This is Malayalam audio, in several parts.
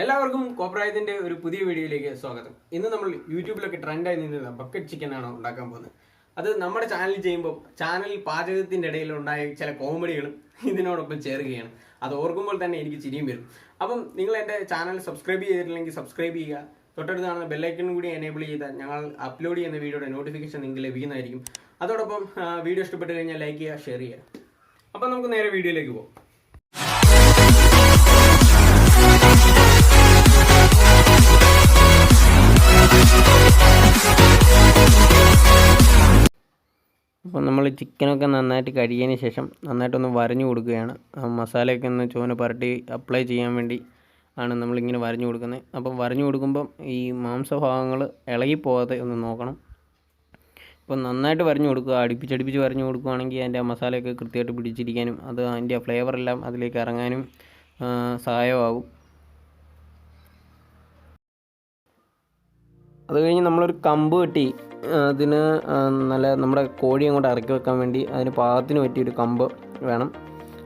എല്ലാവർക്കും കോപ്രായത്തിന്റെ ഒരു പുതിയ വീഡിയോയിലേക്ക് സ്വാഗതം. ഇന്ന് നമ്മൾ യൂട്യൂബിലൊക്കെ ട്രെൻഡായി നിന്നത് ബക്കറ്റ് ചിക്കനാണ് ഉണ്ടാക്കാൻ പോകുന്നത്. അത് നമ്മുടെ ചാനലിൽ ചെയ്യുമ്പോൾ ചാനലിൽ പാചകത്തിന്റെ ഇടയിൽ ഉണ്ടായ ചില കോമഡികളും ഇതിനോടൊപ്പം ചേരുകയാണ്. അത് ഓർക്കുമ്പോൾ തന്നെ എനിക്ക് ചിരിയും വരും. അപ്പം നിങ്ങൾ എൻ്റെ ചാനൽ സബ്സ്ക്രൈബ് ചെയ്തിട്ടില്ലെങ്കിൽ സബ്സ്ക്രൈബ് ചെയ്യുക. തൊട്ടടുത്ത് കാണുന്ന ബെല്ലൈക്കനും കൂടി എനേബിൾ ചെയ്താൽ ഞങ്ങൾ അപ്ലോഡ് ചെയ്യുന്ന വീഡിയോയുടെ നോട്ടിഫിക്കേഷൻ നിങ്ങൾക്ക് ലഭിക്കുന്നതായിരിക്കും. അതോടൊപ്പം വീഡിയോ ഇഷ്ടപ്പെട്ട് കഴിഞ്ഞാൽ ലൈക്ക് ചെയ്യുക, ഷെയർ ചെയ്യുക. അപ്പം നമുക്ക് നേരെ വീഡിയോയിലേക്ക് പോകാം. അപ്പോൾ നമ്മൾ ചിക്കനൊക്കെ നന്നായിട്ട് കഴുകിയതിന് ശേഷം നന്നായിട്ടൊന്ന് വരഞ്ഞു കൊടുക്കുകയാണ്. മസാലയൊക്കെ ഒന്ന് ചുവന്ന് പുരട്ടി അപ്ലൈ ചെയ്യാൻ വേണ്ടി ആണ് നമ്മളിങ്ങനെ വരഞ്ഞു കൊടുക്കുന്നത്. അപ്പം വരഞ്ഞു കൊടുക്കുമ്പം ഈ മാംസഭാഗങ്ങൾ ഇളകിപ്പോകാതെ ഒന്ന് നോക്കണം. അപ്പോൾ നന്നായിട്ട് വരഞ്ഞു കൊടുക്കുക. അടുപ്പിച്ചടുപ്പിച്ച് വരഞ്ഞു കൊടുക്കുകയാണെങ്കിൽ അതിൻ്റെ മസാലയൊക്കെ കൃത്യമായിട്ട് പിടിച്ചിരിക്കാനും അത് അതിൻ്റെ ഫ്ലേവറെല്ലാം അതിലേക്ക് ഇറങ്ങാനും സഹായമാകും. അത് കഴിഞ്ഞ് നമ്മളൊരു കമ്പ് കെട്ടി അതിന് നല്ല നമ്മുടെ കോഴി അങ്ങോട്ട് ഇറക്കി വെക്കാൻ വേണ്ടി അതിന് പാകത്തിന് പറ്റിയൊരു കമ്പ് വേണം.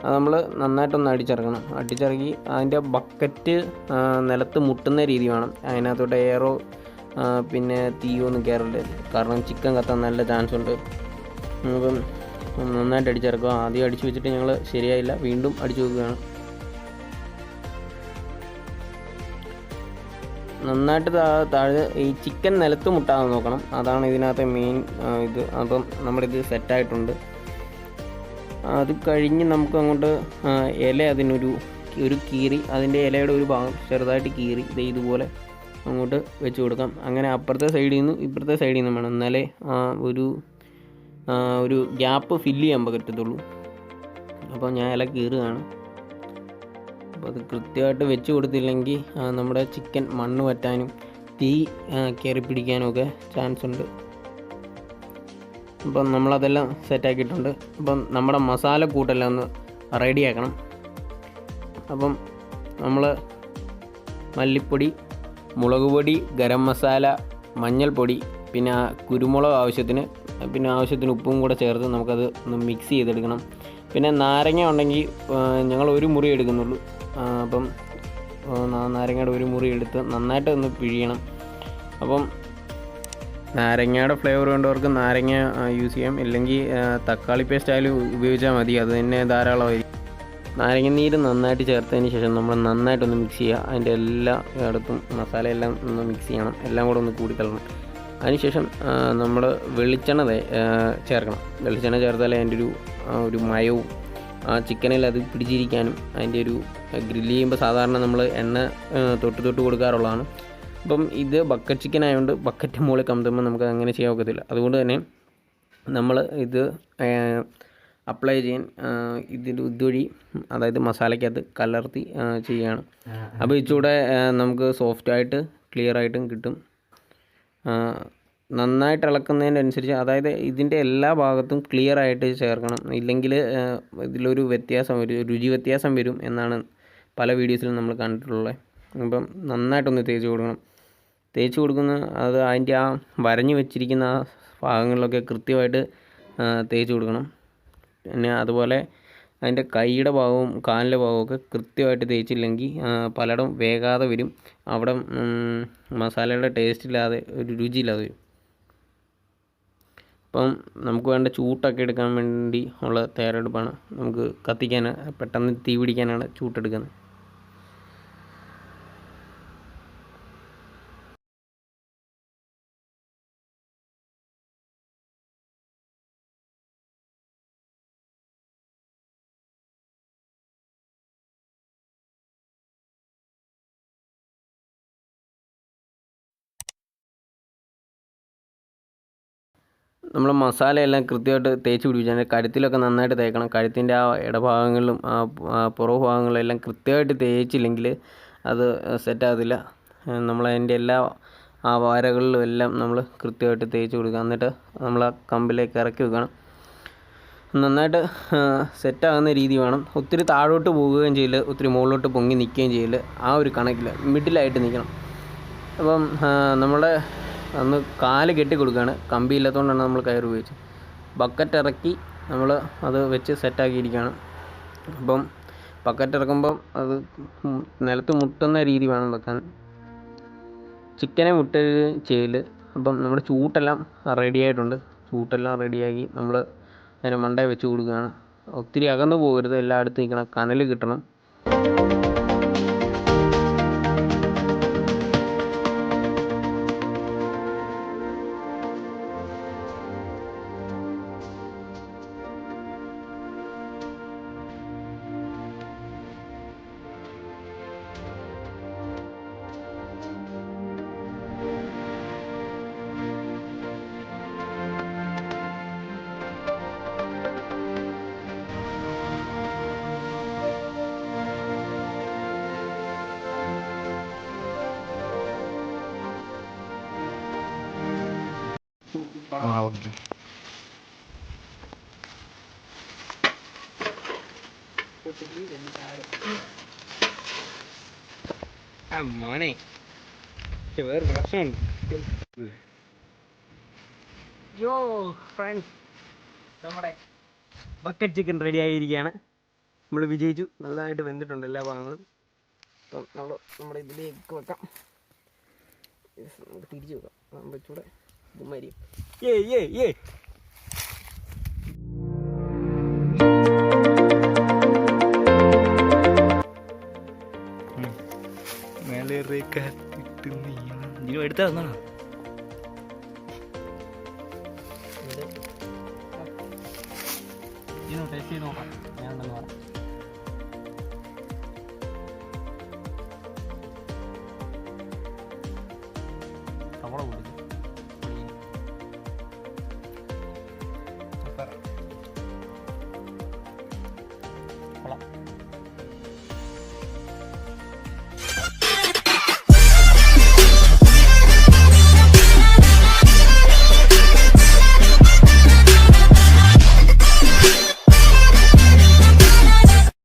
അത് നമ്മൾ നന്നായിട്ടൊന്ന് അടിച്ചിറക്കണം. അടിച്ചിറക്കി അതിൻ്റെ ബക്കറ്റ് നിലത്ത് മുട്ടുന്ന രീതി വേണം. അതിനകത്തോട്ട് എയറോ പിന്നെ തീയോ ഒന്നും കയറരുത്, കാരണം ചിക്കൻ കത്താൻ നല്ല ചാൻസ് ഉണ്ട്. അപ്പം നന്നായിട്ട് അടിച്ചിറക്കുക. ആദ്യം അടിച്ചു വെച്ചിട്ട് ഞങ്ങൾ ശരിയായില്ല, വീണ്ടും അടിച്ചു വെക്കുകയാണ്. നന്നായിട്ട് താഴെ ഈ ചിക്കൻ നിലത്ത് മുട്ടാതെ നോക്കണം. അതാണ് ഇതിനകത്തെ മെയിൻ ഇത്. അപ്പം നമ്മളിത് സെറ്റായിട്ടുണ്ട്. അത് കഴിഞ്ഞ് നമുക്ക് അങ്ങോട്ട് ഇല അതിനൊരു കീറി, അതിൻ്റെ ഇലയുടെ ഒരു ഭാഗം ചെറുതായിട്ട് കീറി ഇതുപോലെ അങ്ങോട്ട് വെച്ച് കൊടുക്കാം. അങ്ങനെ അപ്പുറത്തെ സൈഡിൽ നിന്നും ഇപ്പുറത്തെ സൈഡിൽ നിന്നും വേണം, എന്നാലേ ഒരു ഗ്യാപ്പ് ഫില്ല് ചെയ്യാൻ പറ്റത്തുള്ളൂ. അപ്പോൾ ഞാൻ ഇല കീറുകയാണ്. അപ്പോൾ അത് കൃത്യമായിട്ട് വെച്ച് കൊടുത്തില്ലെങ്കിൽ നമ്മുടെ ചിക്കൻ മണ്ണ് പറ്റാനും തീ കയറി പിടിക്കാനും ഒക്കെ ചാൻസ് ഉണ്ട്. അപ്പം നമ്മളതെല്ലാം സെറ്റാക്കിയിട്ടുണ്ട്. അപ്പം നമ്മുടെ മസാല കൂട്ടെല്ലാം ഒന്ന് റെഡിയാക്കണം. അപ്പം നമ്മൾ മല്ലിപ്പൊടി, മുളക് പൊടി, ഗരം മസാല, മഞ്ഞൾപ്പൊടി, പിന്നെ കുരുമുളക് ആവശ്യത്തിന്, പിന്നെ ആവശ്യത്തിന് ഉപ്പും കൂടെ ചേർത്ത് നമുക്കത് ഒന്ന് മിക്സ് ചെയ്തെടുക്കണം. പിന്നെ നാരങ്ങ ഉണ്ടെങ്കിൽ ഞങ്ങൾ ഒരു മുറി എടുക്കുന്നുള്ളൂ. അപ്പം നാരങ്ങയുടെ ഒരു മുറി എടുത്ത് നന്നായിട്ട് ഒന്ന് പിഴിയണം. അപ്പം നാരങ്ങയുടെ ഫ്ലേവർ വേണ്ടവർക്ക് നാരങ്ങ യൂസ് ചെയ്യാം, ഇല്ലെങ്കിൽ തക്കാളി പേസ്റ്റ് ആയാലും ഉപയോഗിച്ചാൽ മതി, അത് തന്നെ ധാരാളമായിരിക്കും. നാരങ്ങ നീര് നന്നായിട്ട് ചേർത്തതിന് ശേഷം നമ്മൾ നന്നായിട്ടൊന്ന് മിക്സ് ചെയ്യുക. അതിൻ്റെ എല്ലാ ഇടത്തും മസാലയെല്ലാം ഒന്ന് മിക്സ് ചെയ്യണം, എല്ലാം കൂടെ ഒന്ന് കൂടിക്കളണം. അതിനുശേഷം നമ്മൾ വെളിച്ചെണ്ണ ചേർക്കണം. വെളിച്ചെണ്ണ ചേർത്താലേ അതിൻ്റെ ഒരു മയവും ആ ചിക്കനിൽ അത് പിടിച്ചിരിക്കാനും, അതിൻ്റെ ഒരു ഗ്രില്ല് ചെയ്യുമ്പോൾ സാധാരണ നമ്മൾ എണ്ണ തൊട്ട് കൊടുക്കാറുള്ളതാണ്. അപ്പം ഇത് ബക്കറ്റ് ചിക്കൻ ആയതുകൊണ്ട് ബക്കറ്റ് മുകളിൽ കമത്തുമ്പോൾ നമുക്ക് അങ്ങനെ ചെയ്യാൻ ഒക്കത്തില്ല. അതുകൊണ്ട് തന്നെ നമ്മൾ ഇത് അപ്ലൈ ചെയ്യാൻ ഇതുവഴി, അതായത് മസാലയ്ക്കകത്ത് കലർത്തി ചെയ്യുകയാണ്. അപ്പോൾ ഇച്ചിലൂടെ നമുക്ക് സോഫ്റ്റായിട്ട് ക്ലിയറായിട്ടും കിട്ടും. നന്നായിട്ട് ഇളക്കുന്നതിനനുസരിച്ച്, അതായത് ഇതിൻ്റെ എല്ലാ ഭാഗത്തും ക്ലിയറായിട്ട് ചേർക്കണം, ഇല്ലെങ്കിൽ ഇതിലൊരു രുചി വ്യത്യാസം വരും എന്നാണ് പല വീഡിയോസിലും നമ്മൾ കണ്ടിട്ടുള്ളത്. അപ്പം നന്നായിട്ടൊന്ന് തേച്ച് കൊടുക്കണം. തേച്ച് കൊടുക്കുന്ന അത് അതിൻ്റെ ആ വരഞ്ഞു വെച്ചിരിക്കുന്ന ആ ഭാഗങ്ങളിലൊക്കെ കൃത്യമായിട്ട് തേച്ച് കൊടുക്കണം. പിന്നെ അതുപോലെ അതിൻ്റെ കൈയുടെ ഭാഗവും കാലിൻ്റെ ഭാഗമൊക്കെ കൃത്യമായിട്ട് തേച്ചില്ലെങ്കിൽ പലയിടം വേകാതെ വരും. അവിടെ മസാലയുടെ ടേസ്റ്റ് ഇല്ലാതെ, ഒരു രുചിയില്ലാതെ വരും. അപ്പം നമുക്ക് വേണ്ട ചൂട്ടൊക്കെ എടുക്കാൻ വേണ്ടി ഉള്ള തയ്യാറെടുപ്പാണ്. നമുക്ക് പെട്ടെന്ന് തീ പിടിക്കാനാണ് ചൂട്ടെടുക്കുന്നത്. നമ്മൾ മസാലയെല്ലാം കൃത്യമായിട്ട് തേച്ച് പിടിപ്പിച്ചാൽ കഴുത്തിലൊക്കെ നന്നായിട്ട് തേക്കണം. കഴുത്തിൻ്റെ ആ ഇടഭാഗങ്ങളിലും പുറകു ഭാഗങ്ങളിലും എല്ലാം കൃത്യമായിട്ട് തേച്ചില്ലെങ്കിൽ അത് സെറ്റാകത്തില്ല. നമ്മളതിൻ്റെ എല്ലാ ആ വരകളിലും എല്ലാം നമ്മൾ കൃത്യമായിട്ട് തേച്ച് കൊടുക്കുക. എന്നിട്ട് നമ്മൾ ആ കമ്പിലേക്ക് ഇറക്കി വെക്കണം. നന്നായിട്ട് സെറ്റാകുന്ന രീതി വേണം. ഒത്തിരി താഴോട്ട് പോകുകയും ചെയ്യില്ല, ഒത്തിരി മുകളിലോട്ട് പൊങ്ങി നിൽക്കുകയും ചെയ്യില്ല. ആ ഒരു കണക്കിൽ മിഡിലായിട്ട് നിൽക്കണം. അപ്പം നമ്മുടെ അന്ന് കാല് കെട്ടി കൊടുക്കുകയാണ്. കമ്പി ഇല്ലാത്തതുകൊണ്ടാണ് നമ്മൾ കയർ ഉപയോഗിച്ചത്. ബക്കറ്റ് ഇറക്കി നമ്മൾ അത് വെച്ച് സെറ്റാക്കിയിരിക്കുകയാണ്. അപ്പം ബക്കറ്റ് ഇറക്കുമ്പം അത് നിലത്ത് മുട്ടുന്ന രീതി വേണം വെക്കാൻ. ചിക്കനെ മുട്ടുകയും ചെയ്യല്. അപ്പം നമ്മുടെ ചൂട്ടെല്ലാം റെഡി ആയിട്ടുണ്ട്. ചൂട്ടെല്ലാം റെഡിയാക്കി നമ്മൾ അതിന് മണ്ടേ വെച്ച് കൊടുക്കുകയാണ്. ഒത്തിരി അകന്നു പോകരുത്, എല്ലായിടത്തും നിൽക്കണം, കനൽ കിട്ടണം. ഓക്കെ. മോനെ വേറെ പ്രശ്നമുണ്ട്. യോ ഫ്രണ്ട്സ്, നമ്മുടെ ബക്കറ്റ് ചിക്കൻ റെഡി ആയിരിക്കുകയാണ്. നമ്മൾ വിജയിച്ചു. നല്ലതായിട്ട് വെന്തിട്ടുണ്ട് എല്ലാ ഭാഗങ്ങളും. അപ്പം നമ്മൾ നമ്മുടെ ഇതിലേക്ക് വെക്കാം. നമുക്ക് തിരിച്ചു വെക്കാം. വെച്ചൂടെ ഉമ്മാരി എടുത്താ ടേസ്റ്റ് ചെയ്ത് നോക്കാം. ഞാൻ ഉണ്ടെന്ന് പറയാം.